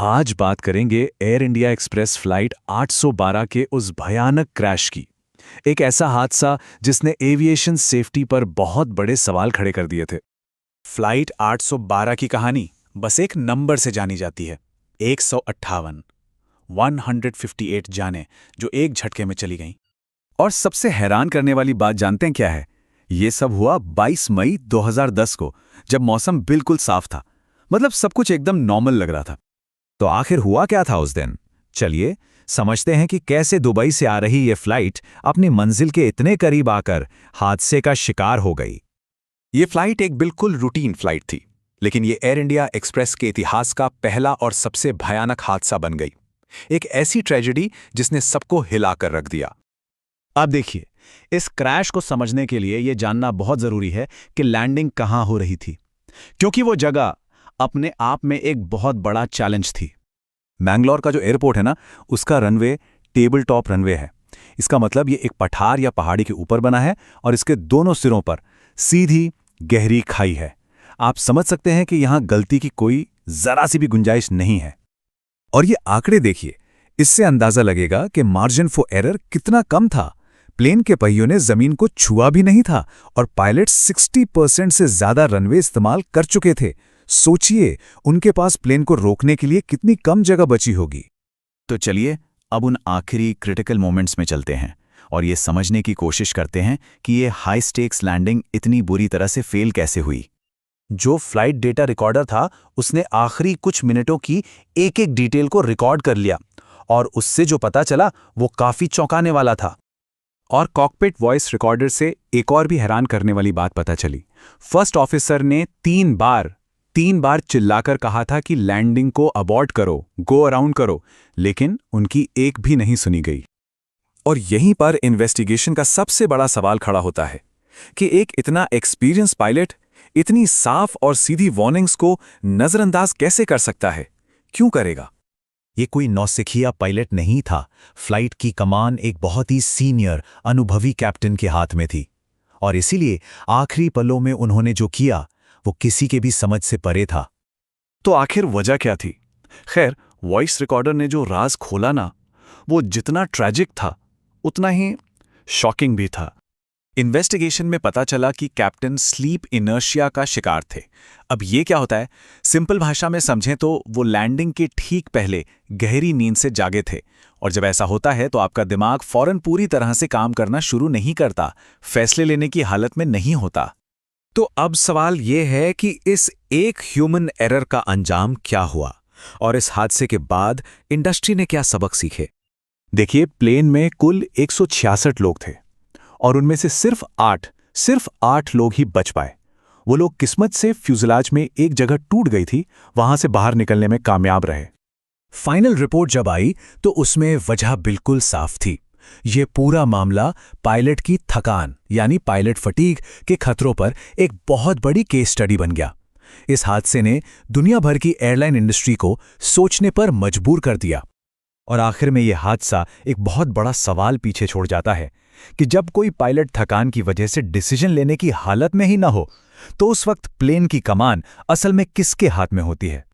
आज बात करेंगे एयर इंडिया एक्सप्रेस फ्लाइट 812 के उस भयानक क्रैश की। एक ऐसा हादसा जिसने एविएशन सेफ्टी पर बहुत बड़े सवाल खड़े कर दिए थे। फ्लाइट 812 की कहानी बस एक नंबर से जानी जाती है। 158 158 जाने जो एक झटके में चली गईं। और सबसे हैरान करने वाली बात जानते हैं क्या है? ये सब हुआ 22 मई 2010 को, जब मौसम बिल्कुल साफ था। मतलब सब कुछ एकदम नॉर्मल लग रहा था। तो आखिर हुआ क्या था उस दिन? चलिए समझते हैं कि कैसे दुबई से आ रही ये फ्लाइट अपनी मंजिल के इतने करीब आकर हादसे का शिकार हो गई। ये फ्लाइट एक बिल्कुल रूटीन फ्लाइट थी, लेकिन ये एयर इंडिया एक्सप्रेस के इतिहास का पहला और सबसे भयानक हादसा बन गई। एक ऐसी ट्रेजेडी जिसने सबको हिलाकर रख दिया। अब देखिए, इस क्रैश को समझने के लिए ये जानना बहुत जरूरी है कि लैंडिंग कहाँ हो रही थी, क्योंकि वो जगह अपने आप में एक बहुत बड़ा चैलेंज थी। मैंगलोर का जो एयरपोर्ट है ना, उसका रनवे टेबल टॉप रनवे है। इसका मतलब ये एक पठार या पहाड़ी के ऊपर बना है और इसके दोनों सिरों पर सीधी गहरी खाई है। आप समझ सकते हैं कि यहां गलती की कोई जरा सी भी गुंजाइश नहीं है। और ये आंकड़े देखिए, इससे अंदाजा लगेगा कि मार्जिन फॉर एरर कितना कम था। प्लेन के पहियों ने जमीन को छुआ भी नहीं था और पायलट 60% से ज्यादा रनवे इस्तेमाल कर चुके थे। सोचिए, उनके पास प्लेन को रोकने के लिए कितनी कम जगह बची होगी। तो चलिए अब उन आखिरी क्रिटिकल मोमेंट्स में चलते हैं और ये समझने की कोशिश करते हैं कि ये हाई स्टेक्स लैंडिंग इतनी बुरी तरह से फेल कैसे हुई। जो फ्लाइट डेटा रिकॉर्डर था, उसने आखिरी कुछ मिनटों की एक एक डिटेल को रिकॉर्ड कर लिया और उससे जो पता चला वो काफी चौंकाने वाला था। और कॉकपिट वॉइस रिकॉर्डर से एक और भी हैरान करने वाली बात पता चली। फर्स्ट ऑफिसर ने तीन बार चिल्लाकर कहा था कि लैंडिंग को अबॉर्ट करो, गो अराउंड करो, लेकिन उनकी एक भी नहीं सुनी गई। और यहीं पर इन्वेस्टिगेशन का सबसे बड़ा सवाल खड़ा होता है कि एक इतना एक्सपीरियंस पायलट इतनी साफ और सीधी वार्निंग्स को नजरअंदाज कैसे कर सकता है? क्यों करेगा? ये कोई नौसिखिया पायलट नहीं था। फ्लाइट की कमान एक बहुत ही सीनियर, अनुभवी कैप्टन के हाथ में थी और इसीलिए आखिरी पलों में उन्होंने जो किया वो किसी के भी समझ से परे था। तो आखिर वजह क्या थी? खैर, वॉइस रिकॉर्डर ने जो राज खोला ना, वो जितना ट्रैजिक था उतना ही शॉकिंग भी था। इन्वेस्टिगेशन में पता चला कि कैप्टन स्लीप इनर्शिया का शिकार थे। अब ये क्या होता है? सिंपल भाषा में समझें तो वो लैंडिंग के ठीक पहले गहरी नींद से जागे थे और जब ऐसा होता है तो आपका दिमाग फौरन पूरी तरह से काम करना शुरू नहीं करता, फैसले लेने की हालत में नहीं होता। तो अब सवाल ये है कि इस एक ह्यूमन एरर का अंजाम क्या हुआ और इस हादसे के बाद इंडस्ट्री ने क्या सबक सीखे? देखिए, प्लेन में कुल 166 लोग थे और उनमें से सिर्फ 8 लोग ही बच पाए। वो लोग किस्मत से फ्यूजलाज में एक जगह टूट गई थी, वहां से बाहर निकलने में कामयाब रहे। फाइनल रिपोर्ट जब आई तो उसमें वजह बिल्कुल साफ थी। ये पूरा मामला पायलट की थकान यानी पायलट फटीग के खतरों पर एक बहुत बड़ी केस स्टडी बन गया। इस हादसे ने दुनिया भर की एयरलाइन इंडस्ट्री को सोचने पर मजबूर कर दिया। और आखिर में यह हादसा एक बहुत बड़ा सवाल पीछे छोड़ जाता है कि जब कोई पायलट थकान की वजह से डिसीजन लेने की हालत में ही ना हो, तो उस वक्त प्लेन की कमान असल में किसके हाथ में होती है?